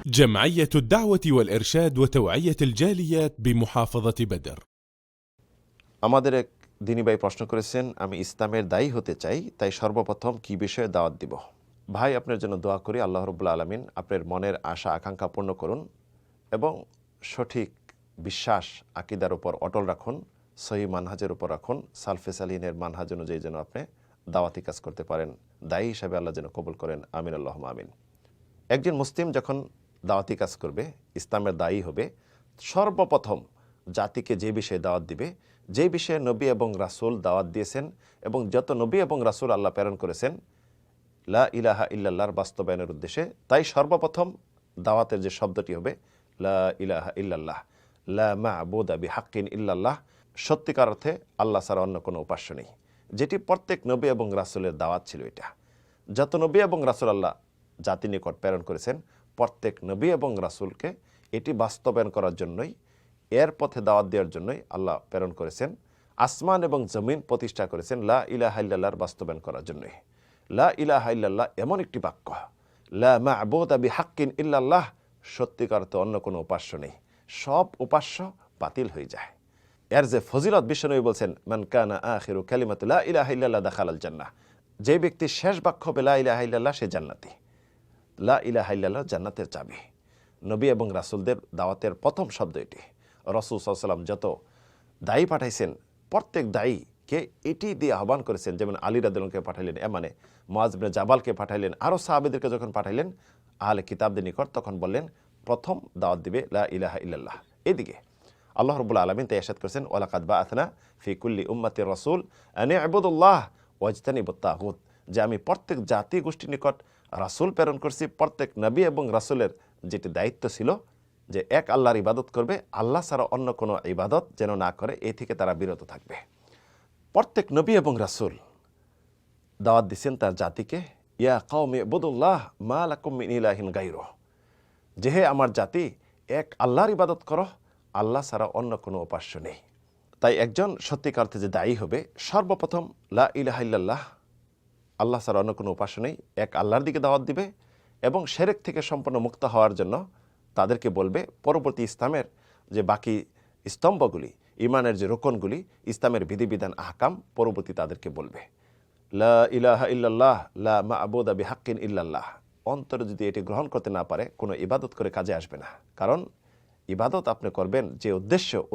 جمعية الدعوة والإرشاد وتوعية الجاليات بمحافظة بدر। আমাদের এক দিনী ভাই প্রশ্ন করেছেন, আমি ইসলামের দায়ী হতে চাই, তাই সর্বপ্রথম কি বিষয়ে দাওয়াত দিব? ভাই, আপনার জন্য দোয়া করি আল্লাহ রাব্বুল আলামিন আপনার মনের আশা আকাঙ্ক্ষা পূর্ণ করুন এবং সঠিক বিশ্বাস আকীদার উপর অটল রাখুন, সহি মানহাজের উপর রাখুন, সালফে সালিহিনের মানহাজ অনুযায়ী যেন আপনি দাওয়াতি কাজ করতে পারেন, দায়ী হিসাবে আল্লাহ যেন কবুল করেন। আমিন আল্লাহুম্মা আমিন। একজন মুসলিম যখন দাওয়াতি কাজ করবে, ইসলামের দায়ী হবে, সর্বপ্রথম জাতিকে যে বিষয়ে দাওয়াত দিবে, যে বিষয়ে নবী এবং রাসূল দাওয়াত দিয়েছেন এবং যত নবী এবং রাসূল আল্লাহ প্রেরণ করেছেন লা ইলাহা ইল্লাল্লাহর বাস্তবায়নের উদ্দেশ্যে, তাই সর্বপ্রথম দাওয়াতের যে শব্দটি হবে লা ইলাহা ইল্লাল্লাহ, লা মা'বুদা বিহাক্কিন ইল্লাল্লাহ, সত্যিকার অর্থে আল্লাহ ছাড়া অন্য কোনো উপাস্য নেই, যেটি প্রত্যেক নবী এবং রাসূলের দাওয়াত ছিল। এটা যত নবী এবং রাসূল আল্লাহ জাতি নিকট প্রেরণ করেছেন, প্রত্যেক নবী এবং রাসূলকে এটি বাস্তবায়ন করার জন্যই, এর পথে দাওয়াত দেওয়ার জন্যই আল্লাহ প্রেরণ করেছেন। আসমান এবং জমিন প্রতিষ্ঠা করেছেন লা ইলাহা ইল্লাল্লাহর বাস্তবায়ন করার জন্যই। লা ইলাহা ইল্লাল্লাহ এমন একটি বাক্য, লা মা'বুদা বিহাক্কিন ইল্লাল্লাহ, সত্যিকার অর্থে অন্য কোনো উপাস্য নেই, সব উপাস্য বাতিল হয়ে যায়। এর যে ফজিলত বিশ্বনবী বলছেন, মান কানা আখিরু কালিমাতু লা ইলাহা ইল্লাল্লাহ দাখালাল জান্নাহ, যে ব্যক্তির শেষ বাক্য হবে লা ইলাহা ইল্লাল্লাহ, সে জান্নাতি। লা ইলাহা ইল্লাল্লাহ জান্নাতের চাবি। নবী এবং রাসূলদের দাওয়াতের প্রথম শব্দ এটি। রাসূল সাল্লাল্লাহু আলাইহি ওয়াসাল্লাম যত দায়ী পাঠাইছেন, প্রত্যেক দায়ীকে এটি দিয়ে আহ্বান করেছেন। যেমন আলী রাদিয়াল্লাহু আনহুকে পাঠাইলেন ইয়ামানে, মুআয ইবনে জাবালকে পাঠাইলেন, আরও সাহাবীদেরকে যখন পাঠাইলেন আহলে কিতাবদের নিকট, তখন বললেন প্রথম দাওয়াত দিবে লা ইলাহা ইল্লাল্লাহ। এদিকে আল্লাহ রাব্বুল আলামিন তাই ইরশাদ করেছেন, ওয়ালাকাদ বাআথনা ফি কুল্লি উম্মাতির রাসূল আন ইবুদুল্লাহ ওয়াজতানিবুত তাগুত, যে আমি প্রত্যেক জাতি গোষ্ঠীর নিকট রাসূল প্রেরণ করছি। প্রত্যেক নবী এবং রাসূলের যেটি দায়িত্ব ছিল যে এক আল্লাহর ইবাদত করবে, আল্লাহ ছাড়া অন্য কোনো ইবাদত যেন না করে, এই থেকে তারা বিরত থাকবে। প্রত্যেক নবী এবং রাসূল দাওয়াত দিচ্ছেন তার জাতিকে, ইয়া কওমি ইবুদুল্লাহ মা লাকুম মিন ইলাহিন গায়রুহ, যে হে আমার জাতি, এক আল্লাহর ইবাদত করো, আল্লাহ ছাড়া অন্য কোনো উপাস্য নেই। তাই একজন সত্যিকার অর্থে যে দায়ী হবে, সর্বপ্রথম লা ইলাহা ইল্লাল্লাহ, আল্লাহ ছাড়া অন্য কোনো উপাস্য নেই, এক আল্লাহর দিকে দাওয়াত দিবে এবং শিরক থেকে সম্পূর্ণ মুক্ত হওয়ার জন্য তাদেরকে বলবে পরবর্তী ইসলামের যে বাকি স্তম্ভগুলি, ইমানের যে রোকনগুলি, ইসলামের বিধিবিধান আহকাম পরবর্তী তাদেরকে বলবে। লা ইলাহা ইল্লাল্লাহ লা মা'বুদা বিহাক্কিন ইল্লাল্লাহ, অন্তরে যদি এটি গ্রহণ করতে না পারে, কোনো ইবাদত করে কাজে আসবে না। কারণ ইবাদত আপনি করবেন যে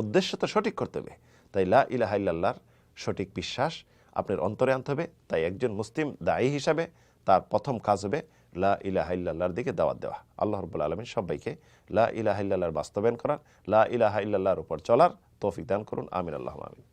উদ্দেশ্য তো সঠিক করতে হবে। তাই লা ইলাহা ইল্লাল্লাহর সঠিক বিশ্বাস আপনার অন্তরে আনতে হবে। তাই একজন মুসলিম দায়ী হিসাবে তার প্রথম কাজ হবে লা ইলাহা ইল্লাল্লাহর দিকে দাওয়াত দেওয়া। আল্লাহ রাব্বুল আলামিন সবাইকে লা ইলাহা ইল্লাল্লাহর বাস্তবায়ন করার, লা ইলাহা ইল্লাল্লাহর উপর চলার তৌফিক দান করুন। আমিন আল্লাহুম্মা আমিন।